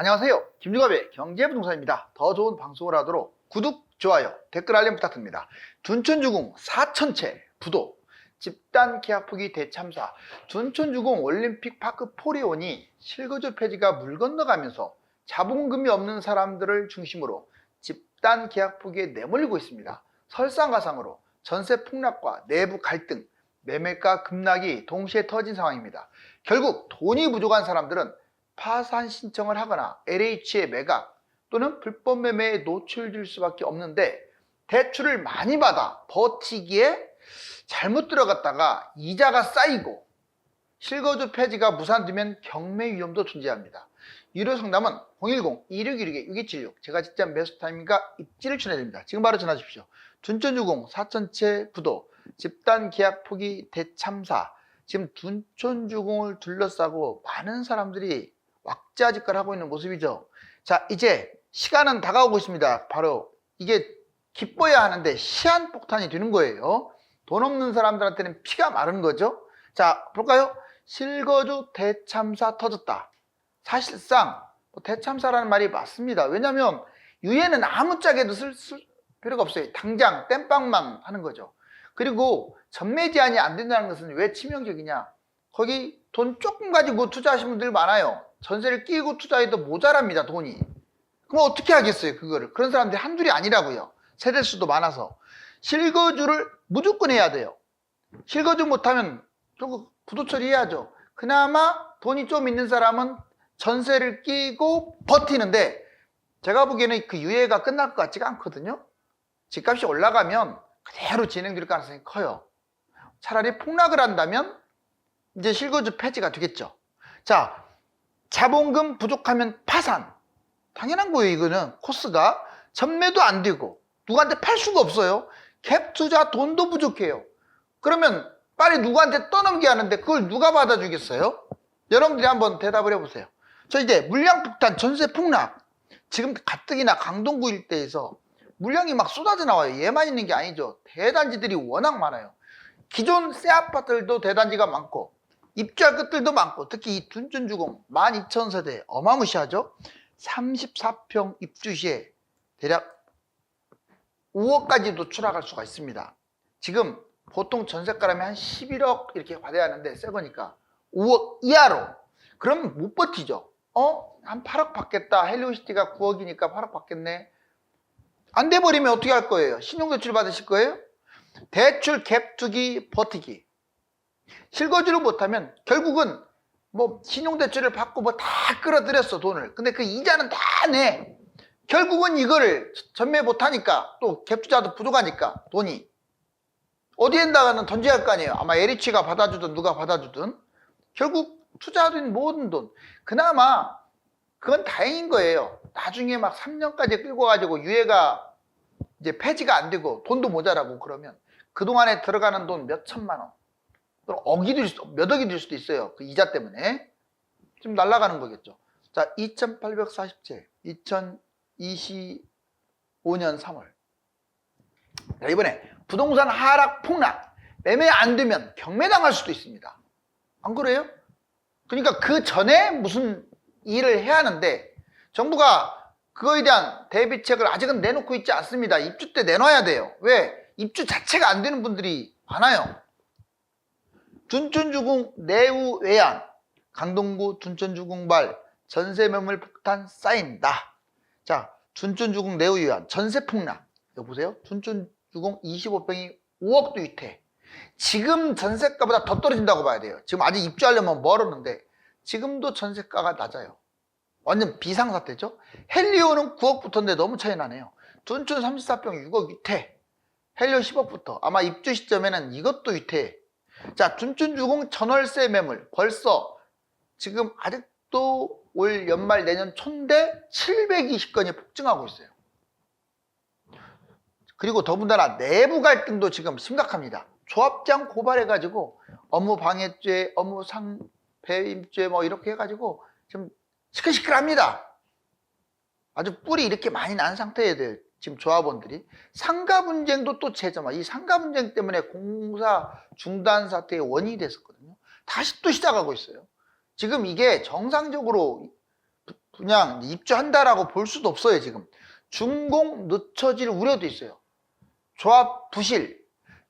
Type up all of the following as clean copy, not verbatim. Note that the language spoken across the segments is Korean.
안녕하세요. 김주갑의 경제부동산입니다. 더 좋은 방송을 하도록 구독, 좋아요, 댓글 알림 부탁드립니다. 둔촌주공 4,000채 부도, 집단 계약 포기 대참사, 둔촌주공 올림픽 파크 포리온이 실거주 폐지가 물 건너가면서 자본금이 없는 사람들을 중심으로 집단 계약 포기에 내몰리고 있습니다. 설상가상으로 전세 폭락과 내부 갈등, 매매가 급락이 동시에 터진 상황입니다. 결국 돈이 부족한 사람들은 파산 신청을 하거나 LH의 매각 또는 불법 매매에 노출될 수밖에 없는데, 대출을 많이 받아 버티기에 잘못 들어갔다가 이자가 쌓이고 실거주 폐지가 무산되면 경매 위험도 존재합니다. 유료 상담은 010-2616-6276, 제가 직접 매수 타임과 입지를 추천해드립니다. 지금 바로 전화 주십시오. 둔촌주공 4,000채 부도, 집단 계약 포기 대참사. 지금 둔촌주공을 둘러싸고 많은 사람들이 왁자지껄 하고 있는 모습이죠. 자, 이제 시간은 다가오고 있습니다. 바로 이게 기뻐야 하는데 시한폭탄이 되는 거예요. 돈 없는 사람들한테는 피가 마른 거죠. 자, 볼까요? 실거주 대참사 터졌다. 사실상 대참사라는 말이 맞습니다. 왜냐하면 유예는 아무짝에도 쓸 필요가 없어요. 당장 땜빵만 하는 거죠. 그리고 전매 제한이 안 된다는 것은 왜 치명적이냐? 거기 돈 조금 가지고 투자하시는 분들 많아요. 전세를 끼고 투자해도 모자랍니다, 돈이. 그럼 어떻게 하겠어요, 그거를? 그런 사람들이 한둘이 아니라고요. 세대수도 많아서. 실거주를 무조건 해야 돼요. 실거주 못하면 결국 부도 처리해야죠. 그나마 돈이 좀 있는 사람은 전세를 끼고 버티는데, 제가 보기에는 그 유예가 끝날 것 같지가 않거든요. 집값이 올라가면 그대로 진행될 가능성이 커요. 차라리 폭락을 한다면 이제 실거주 폐지가 되겠죠. 자, 자본금 부족하면 파산. 당연한 거예요. 이거는 코스가 전매도 안 되고 누구한테 팔 수가 없어요. 갭 투자 돈도 부족해요. 그러면 빨리 누구한테 떠넘게 하는데 그걸 누가 받아주겠어요? 여러분들이 한번 대답을 해보세요. 저 이제 물량 폭탄, 전세 폭락. 지금 가뜩이나 강동구 일대에서 물량이 막 쏟아져 나와요. 얘만 있는 게 아니죠. 대단지들이 워낙 많아요. 기존 새 아파트들도 대단지가 많고 입주할 것들도 많고, 특히 이 둔촌주공 12,000세대 어마무시하죠. 34평 입주 시에 대략 5억까지도 추락할 수가 있습니다. 지금 보통 전세가라면 한 11억 이렇게 받아야 하는데 새 거니까 5억 이하로. 그럼 못 버티죠. 한 8억 받겠다. 헬리오시티가 9억이니까 8억 받겠네. 안 돼버리면 어떻게 할 거예요? 신용대출 받으실 거예요? 대출 갭 투기 버티기. 실거주를 못하면 결국은 뭐 신용대출을 받고 뭐 다 끌어들였어, 돈을. 근데 그 이자는 다 내. 결국은 이거를 전매 못하니까, 또 갭투자도 부족하니까 돈이 어디에다가는 던져야 할 거 아니에요. 아마 LH가 받아주든 누가 받아주든 결국 투자된 모든 돈. 그나마 그건 다행인 거예요. 나중에 막 3년까지 끌고 가지고 유예가 이제 폐지가 안 되고 돈도 모자라고 그러면 그동안에 들어가는 돈 몇 천만 원, 몇 억이 될 수도 있어요. 그 이자 때문에. 지금 날아가는 거겠죠. 자, 2,840채, 2025년 3월. 자, 이번에 부동산 하락 폭락, 매매 안 되면 경매당할 수도 있습니다. 안 그래요? 그러니까 그 전에 무슨 일을 해야 하는데 정부가 그거에 대한 대비책을 아직은 내놓고 있지 않습니다. 입주 때 내놔야 돼요. 왜? 입주 자체가 안 되는 분들이 많아요. 둔촌주공 내후 외양, 강동구 둔촌주공발 전세 매물 폭탄 쌓인다. 자, 둔촌주공 내후 외양, 전세 폭락. 이거 보세요. 둔촌주공 25평이 5억도 유태. 지금 전세가보다 더 떨어진다고 봐야 돼요. 지금 아직 입주하려면 멀었는데 지금도 전세가가 낮아요. 완전 비상사태죠. 헬리오는 9억부터인데 너무 차이 나네요. 둔촌 34평 6억 유태, 헬리오 10억부터. 아마 입주 시점에는 이것도 유태. 자, 둔촌주공 전월세 매물 벌써 지금 아직도 올 연말 내년 촌대 720건이 폭증하고 있어요. 그리고 더군다나 내부 갈등도 지금 심각합니다. 조합장 고발해가지고 업무방해죄, 업무상배임죄 뭐 이렇게 해가지고 지금 시끌시끌합니다. 아주 뿔이 이렇게 많이 난 상태예요. 지금 조합원들이. 상가 분쟁도 또 제점화. 이 상가 분쟁 때문에 공사 중단 사태의 원인이 됐었거든요. 다시 또 시작하고 있어요. 지금 이게 정상적으로 분양 입주한다라고 볼 수도 없어요. 지금 준공 늦춰질 우려도 있어요. 조합 부실,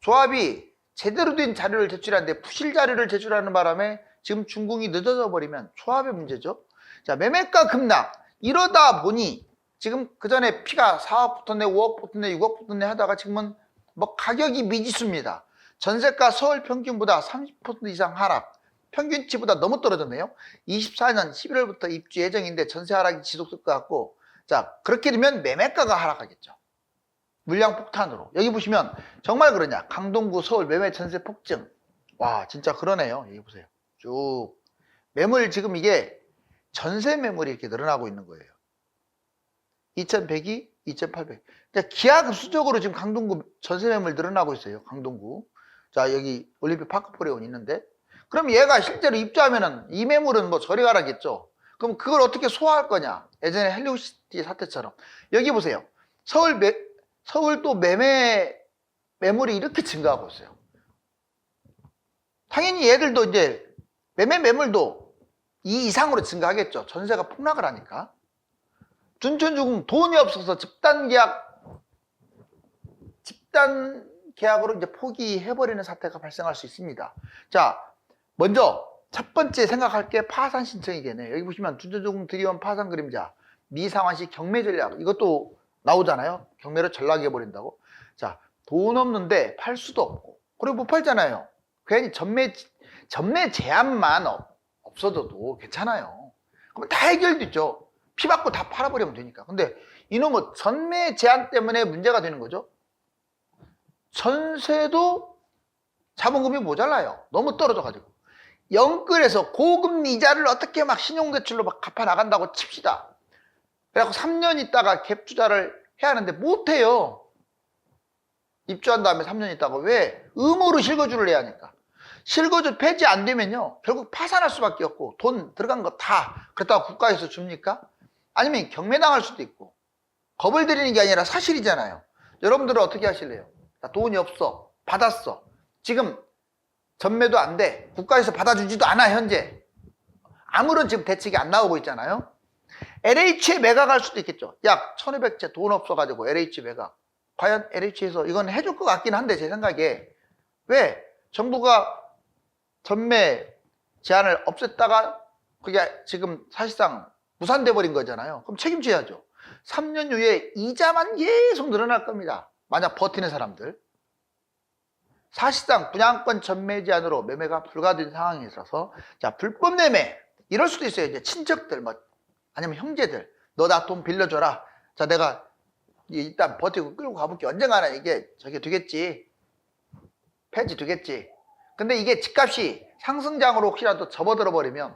조합이 제대로 된 자료를 제출하는데 부실 자료를 제출하는 바람에 지금 준공이 늦어져 버리면 조합의 문제죠. 자, 매매가 급락 이러다 보니 지금 그 전에 피가 4억 붙었네, 5억 붙었네, 6억 붙었네 하다가 지금은 뭐 가격이 미지수입니다. 전세가 서울 평균보다 30% 이상 하락, 평균치보다 너무 떨어졌네요. 24년 11월부터 입주 예정인데 전세 하락이 지속될 것 같고, 자, 그렇게 되면 매매가가 하락하겠죠. 물량 폭탄으로. 여기 보시면 정말 그러냐, 강동구 서울 매매 전세 폭증. 와, 진짜 그러네요. 여기 보세요. 쭉 매물 지금 이게 전세 매물이 이렇게 늘어나고 있는 거예요. 2100이 2800. 그러니까 기하급수적으로 지금 강동구 전세 매물 늘어나고 있어요. 강동구. 자, 여기 올림픽 파크포레온 있는데, 그럼 얘가 실제로 입주하면은 이 매물은 뭐 저리 가라겠죠. 그럼 그걸 어떻게 소화할 거냐? 예전에 헬리우시티 사태처럼. 여기 보세요. 서울 또 매물이 이렇게 증가하고 있어요. 당연히 얘들도 이제 매물도 이 이상으로 증가하겠죠. 전세가 폭락을 하니까. 둔촌주공 돈이 없어서 집단 계약으로 이제 포기해버리는 사태가 발생할 수 있습니다. 자, 먼저 첫 번째 생각할 게 파산 신청이겠네요. 여기 보시면 둔촌주공 드리온 파산 그림자, 미상환시 경매 전략, 이것도 나오잖아요. 경매로 전락해버린다고. 자, 돈 없는데 팔 수도 없고, 그리고 못 팔잖아요. 괜히 전매 제한만 없어져도 괜찮아요. 그럼 다 해결되죠. 피 받고 다 팔아버리면 되니까. 근데 이놈은 전매 제한 때문에 문제가 되는 거죠. 전세도 자본금이 모자라요. 너무 떨어져가지고. 영끌에서 고금 이자를 어떻게 막 신용대출로 막 갚아 나간다고 칩시다. 그래갖고 3년 있다가 갭 투자를 해야 하는데 못해요. 입주한 다음에 3년 있다가. 왜? 의무로 실거주를 해야 하니까. 실거주 폐지 안 되면요, 결국 파산할 수밖에 없고, 돈 들어간 거 다 그렇다고 국가에서 줍니까? 아니면 경매당할 수도 있고. 겁을 들이는 게 아니라 사실이잖아요. 여러분들은 어떻게 하실래요? 돈이 없어, 받았어, 지금 전매도 안 돼, 국가에서 받아주지도 않아. 현재 아무런 지금 대책이 안 나오고 있잖아요. LH에 매각할 수도 있겠죠. 약 1200채 돈 없어가지고 LH 매각. 과연 LH에서 이건 해줄 것 같긴 한데, 제 생각에. 왜? 정부가 전매 제한을 없앴다가 그게 지금 사실상 무산돼 버린 거잖아요. 그럼 책임져야죠. 3년 후에 이자만 계속 늘어날 겁니다. 만약 버티는 사람들. 사실상 분양권 전매 제한으로 매매가 불가된 상황에 있어서, 자, 불법 매매 이럴 수도 있어요. 이제 친척들 뭐 아니면 형제들, 너 나 돈 빌려줘라. 자, 내가 일단 버티고 끌고 가볼게. 언젠가는 이게 저게 되겠지. 폐지 되겠지. 근데 이게 집값이 상승장으로 혹시라도 접어들어 버리면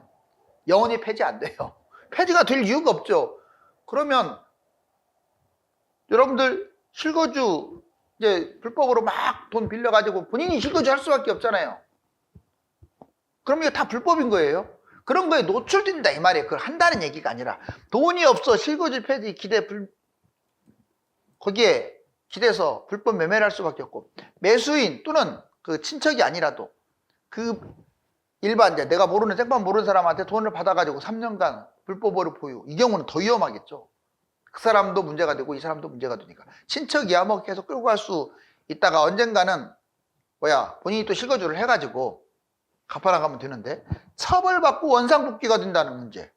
영원히 폐지 안 돼요. 폐지가 될 이유가 없죠. 그러면 여러분들 실거주 이제 불법으로 막 돈 빌려가지고 본인이 실거주 할 수밖에 없잖아요. 그럼 이거 다 불법인 거예요. 그런 거에 노출된다 이 말이에요. 그걸 한다는 얘기가 아니라, 돈이 없어 실거주 폐지 거기에 기대서 불법 매매를 할 수밖에 없고, 매수인 또는 그 친척이 아니라도 그 일반 이제 내가 모르는 생판 모르는 사람한테 돈을 받아가지고 3년간 불법으로 보유, 이 경우는 더 위험하겠죠. 그 사람도 문제가 되고 이 사람도 문제가 되니까. 친척이야 뭐 계속 끌고 갈 수 있다가 언젠가는 본인이 또 실거주를 해가지고 갚아나가면 되는데, 처벌받고 원상복귀가 된다는 문제.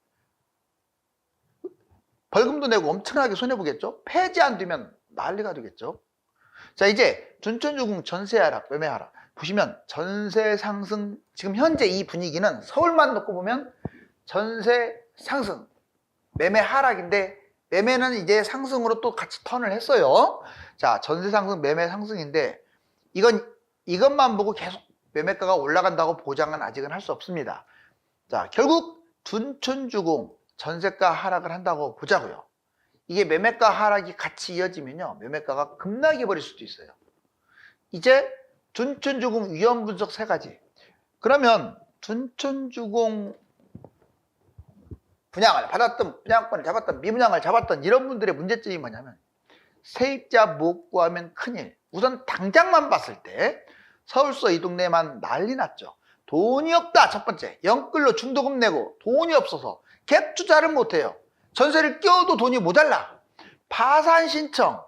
벌금도 내고 엄청나게 손해보겠죠. 폐지 안 되면 난리가 되겠죠. 자, 이제 둔촌주공 전세 하락, 매매 하락 보시면 전세 상승, 지금 현재 이 분위기는 서울만 놓고 보면 전세 상승, 매매 하락인데, 매매는 이제 상승으로 또 같이 턴을 했어요. 자, 전세 상승, 매매 상승인데, 이것만 보고 계속 매매가가 올라간다고 보장은 아직은 할 수 없습니다. 자, 결국 둔촌주공 전세가 하락을 한다고 보자고요. 이게 매매가 하락이 같이 이어지면요, 매매가가 급락해 버릴 수도 있어요. 이제 둔촌주공 위험 분석 3가지. 그러면 둔촌주공 분양을 받았던, 분양권을 잡았던, 미분양을 잡았던 이런 분들의 문제점이 뭐냐면, 세입자 못 구하면 큰일. 우선 당장만 봤을 때 서울서 이 동네만 난리 났죠. 돈이 없다. 첫 번째, 영끌로 중도금 내고 돈이 없어서 갭 투자를 못해요. 전세를 껴도 돈이 모자라. 파산 신청.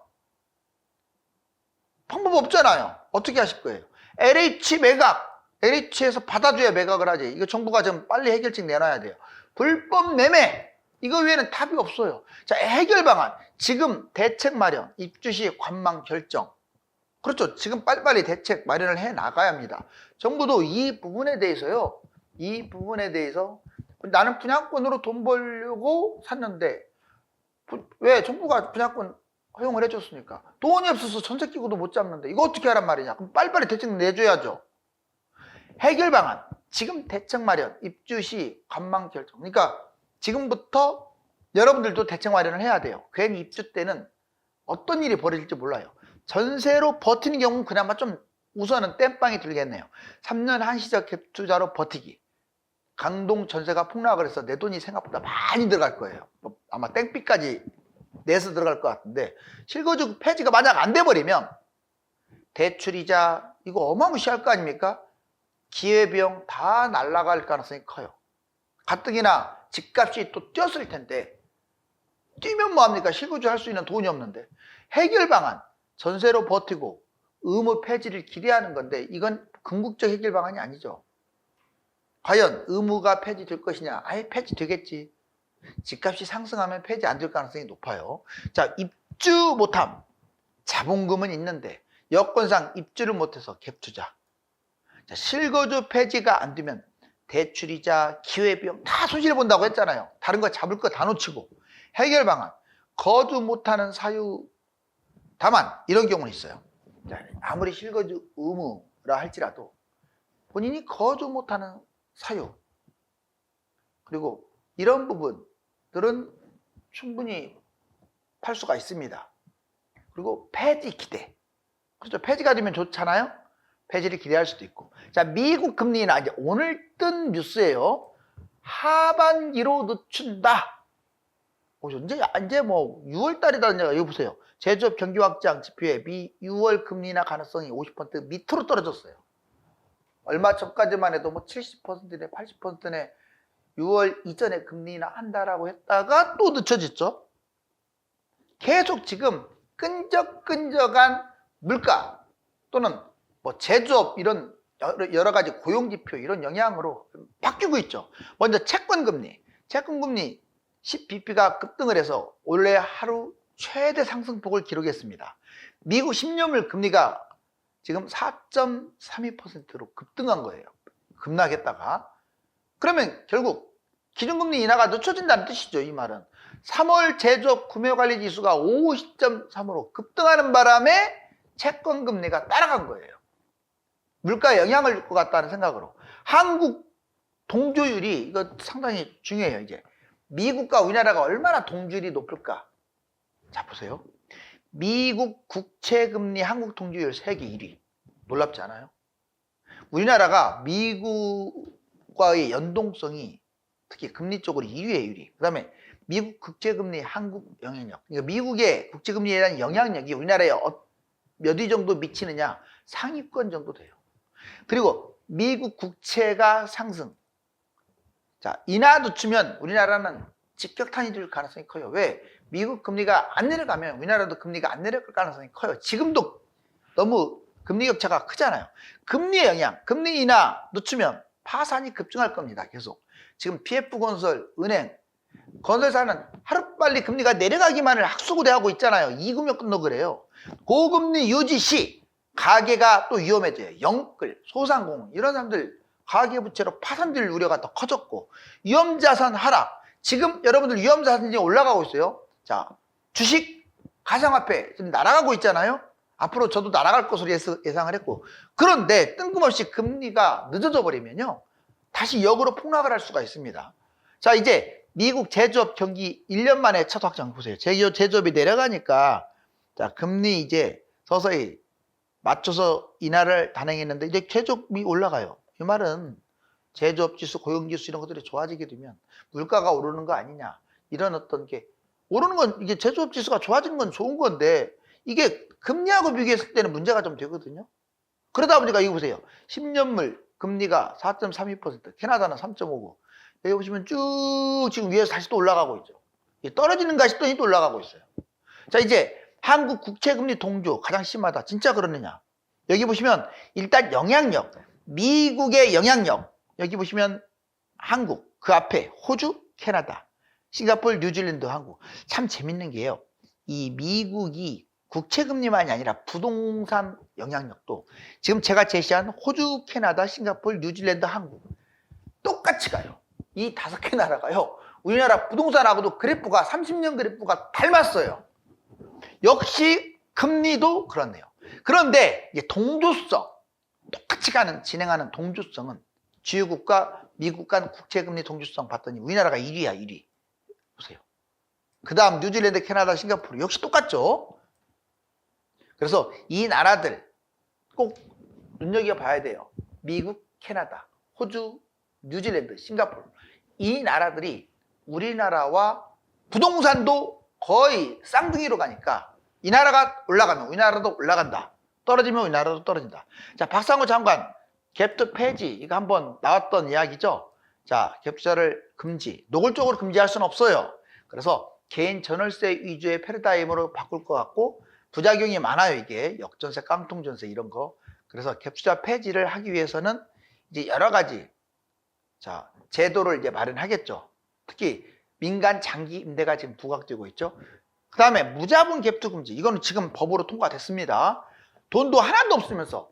방법 없잖아요. 어떻게 하실 거예요? LH 매각. LH에서 받아줘야 매각을 하지. 이거 정부가 좀 빨리 해결책 내놔야 돼요. 불법 매매. 이거 외에는 답이 없어요. 자, 해결 방안. 지금 대책 마련. 입주 시 관망 결정. 그렇죠. 지금 빨리빨리 대책 마련을 해 나가야 합니다. 정부도 이 부분에 대해서요. 이 부분에 대해서 나는 분양권으로 돈 벌려고 샀는데 왜 정부가 분양권 허용을 해줬으니까 돈이 없어서 전세 끼고도 못 잡는데 이거 어떻게 하란 말이냐. 그럼 빨리빨리 대책 내줘야죠. 해결 방안. 지금 대책 마련. 입주 시 관망 결정. 그러니까 지금부터 여러분들도 대책 마련을 해야 돼요. 괜히 입주 때는 어떤 일이 벌어질지 몰라요. 전세로 버티는 경우는 그나마 좀 우선은 땜빵이 들겠네요. 3년 한시적 갭 투자로 버티기. 강동 전세가 폭락을 해서 내 돈이 생각보다 많이 들어갈 거예요. 아마 땡빚까지 내서 들어갈 것 같은데 실거주 폐지가 만약 안 돼버리면 대출이자 이거 어마무시할 거 아닙니까? 기회비용 다 날아갈 가능성이 커요. 가뜩이나 집값이 또 뛰었을 텐데 뛰면 뭐합니까? 실거주 할 수 있는 돈이 없는데. 해결 방안. 전세로 버티고 의무 폐지를 기대하는 건데 이건 궁극적 해결 방안이 아니죠. 과연 의무가 폐지될 것이냐? 아예 폐지되겠지. 집값이 상승하면 폐지 안 될 가능성이 높아요. 자, 입주 못함. 자본금은 있는데 여건상 입주를 못해서 갭투자. 자, 실거주 폐지가 안 되면 대출이자 기회비용 다 손실 본다고 했잖아요. 다른 거 잡을 거 다 놓치고. 해결 방안. 거주 못하는 사유. 다만 이런 경우는 있어요. 아무리 실거주 의무라 할지라도 본인이 거주 못하는 사유 그리고 이런 부분들은 충분히 팔 수가 있습니다. 그리고 폐지 기대. 그렇죠. 폐지가 되면 좋잖아요. 폐지를 기대할 수도 있고. 자, 미국 금리 인하. 이제 오늘 뜬 뉴스예요. 하반기로 늦춘다. 이제 뭐 6월 달이다. 여기 보세요. 제조업 경기 확장 지표에 6월 금리 인하 가능성이 50% 밑으로 떨어졌어요. 얼마 전까지만 해도 뭐 70%네 80%네 6월 이전에 금리 인하 한다라고 했다가 또 늦춰졌죠. 계속 지금 끈적끈적한 물가 또는 뭐 제조업 이런 여러 가지 고용 지표 이런 영향으로 바뀌고 있죠. 먼저 채권금리 10bp가 급등을 해서 올해 하루 최대 상승폭을 기록했습니다. 미국 10년물 금리가 지금 4.32%로 급등한 거예요. 급락했다가. 그러면 결국 기준금리 인하가 늦춰진다는 뜻이죠. 이 말은. 3월 제조업 구매관리지수가 50.3으로 급등하는 바람에 채권금리가 따라간 거예요. 물가에 영향을 줄 것 같다는 생각으로. 한국 동조율이 이거 상당히 중요해요. 이제 미국과 우리나라가 얼마나 동조율이 높을까? 자, 보세요. 미국 국채금리 한국 동조율 세계 1위. 놀랍지 않아요? 우리나라가 미국과의 연동성이 특히 금리 쪽으로 2위에 1위. 그 다음에 미국 국채금리 한국 영향력. 그러니까 미국의 국채금리에 대한 영향력이 우리나라에 몇 위 정도 미치느냐? 상위권 정도 돼요. 그리고 미국 국채가 상승. 자, 인하 늦추면 우리나라는 직격탄이 될 가능성이 커요. 왜? 미국 금리가 안 내려가면 우리나라도 금리가 안 내려갈 가능성이 커요. 지금도 너무 금리 격차가 크잖아요. 금리의 영향, 금리 인하 늦추면 파산이 급증할 겁니다. 계속. 지금 PF건설, 은행, 건설사는 하루빨리 금리가 내려가기만을 학수고대하고 있잖아요. 이금융 끝도 그래요. 고금리 유지 시 가계가 또 위험해져요. 영끌, 소상공인 이런 사람들 가계부채로 파산될 우려가 더 커졌고 위험자산 하락. 지금 여러분들 위험자산이 올라가고 있어요. 자, 주식, 가상화폐 지금 날아가고 있잖아요. 앞으로 저도 날아갈 것으로 예상을 했고 그런데 뜬금없이 금리가 늦어져 버리면요. 다시 역으로 폭락을 할 수가 있습니다. 자, 이제 미국 제조업 경기 1년 만에 첫 확장 보세요. 제조업이 내려가니까 자, 금리 이제 서서히 맞춰서 인하를 단행했는데 이제 제조업이 올라가요. 이 말은 제조업 지수, 고용 지수 이런 것들이 좋아지게 되면 물가가 오르는 거 아니냐. 이런 어떤 게 오르는 건 이게 제조업 지수가 좋아지는 건 좋은 건데 이게 금리하고 비교했을 때는 문제가 좀 되거든요. 그러다 보니까 이거 보세요. 10년물 금리가 4.32%, 캐나다는 3.59. 여기 보시면 쭉 지금 위에서 다시 또 올라가고 있죠. 떨어지는가 싶더니 또 올라가고 있어요. 자, 이제 한국 국채금리 동조 가장 심하다. 진짜 그러느냐? 여기 보시면 일단 영향력, 미국의 영향력. 여기 보시면 한국, 그 앞에 호주, 캐나다, 싱가포르, 뉴질랜드, 한국. 참 재밌는 게요. 이 미국이 국채금리만이 아니라 부동산 영향력도 지금 제가 제시한 호주, 캐나다, 싱가포르, 뉴질랜드, 한국 똑같이 가요. 이 5개 나라가요. 우리나라 부동산하고도 그래프가 30년 그래프가 닮았어요. 역시 금리도 그렇네요. 그런데 이제 동조성, 똑같이 진행하는 동조성은 주요국가 미국 간 국채금리 동조성 봤더니 우리나라가 1위야, 1위. 보세요. 그 다음 뉴질랜드, 캐나다, 싱가포르 역시 똑같죠. 그래서 이 나라들 꼭 눈여겨봐야 돼요. 미국, 캐나다, 호주, 뉴질랜드, 싱가포르 이 나라들이 우리나라와 부동산도 거의 쌍둥이로 가니까 이 나라가 올라가면 우리나라도 올라간다. 떨어지면 우리나라도 떨어진다. 자, 박상호 장관 갭투 폐지 이거 한번 나왔던 이야기죠. 자, 갭투자를 금지, 노골적으로 금지할 수는 없어요. 그래서 개인 전월세 위주의 패러다임으로 바꿀 것 같고 부작용이 많아요. 이게 역전세, 깡통전세 이런 거. 그래서 갭투자 폐지를 하기 위해서는 이제 여러 가지 자 제도를 이제 마련하겠죠. 특히 민간 장기 임대가 지금 부각되고 있죠. 그 다음에 무자본 갭투 금지 이거는 지금 법으로 통과됐습니다. 돈도 하나도 없으면서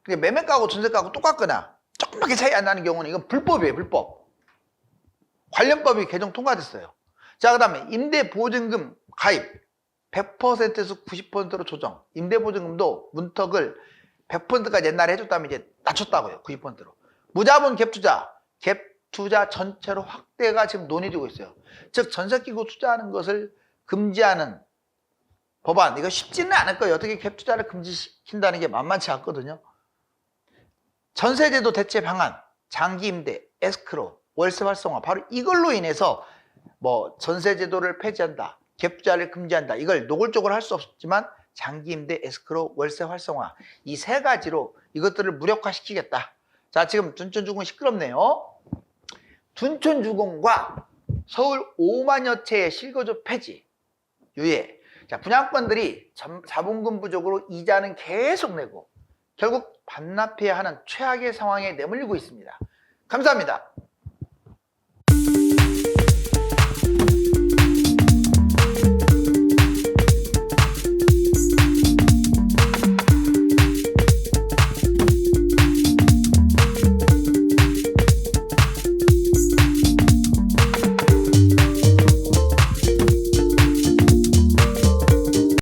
매매가하고 전세가하고 똑같거나 조금밖에 차이 안 나는 경우는 이건 불법이에요. 불법. 관련법이 개정 통과됐어요. 자, 그 다음에 임대보증금 가입 100%에서 90%로 조정. 임대보증금도 문턱을 100%까지 옛날에 해줬다면 이제 낮췄다고요. 90%로. 무자본 갭투자, 갭투자 전체로 확대가 지금 논의되고 있어요. 즉 전세 끼고 투자하는 것을 금지하는 법안. 이거 쉽지는 않을 거예요. 어떻게 갭투자를 금지시킨다는 게 만만치 않거든요. 전세제도 대체 방안, 장기 임대, 에스크로, 월세 활성화. 바로 이걸로 인해서 뭐 전세제도를 폐지한다, 갭투자를 금지한다. 이걸 노골적으로 할 수 없지만 장기 임대, 에스크로, 월세 활성화 이 세 가지로 이것들을 무력화시키겠다. 자, 지금 둔촌주공 시끄럽네요. 둔촌주공과 서울 5만여 채의 실거주 폐지 유예. 자, 분양권들이 자본금 부족으로 이자는 계속 내고 결국 반납해야 하는 최악의 상황에 내몰리고 있습니다. 감사합니다.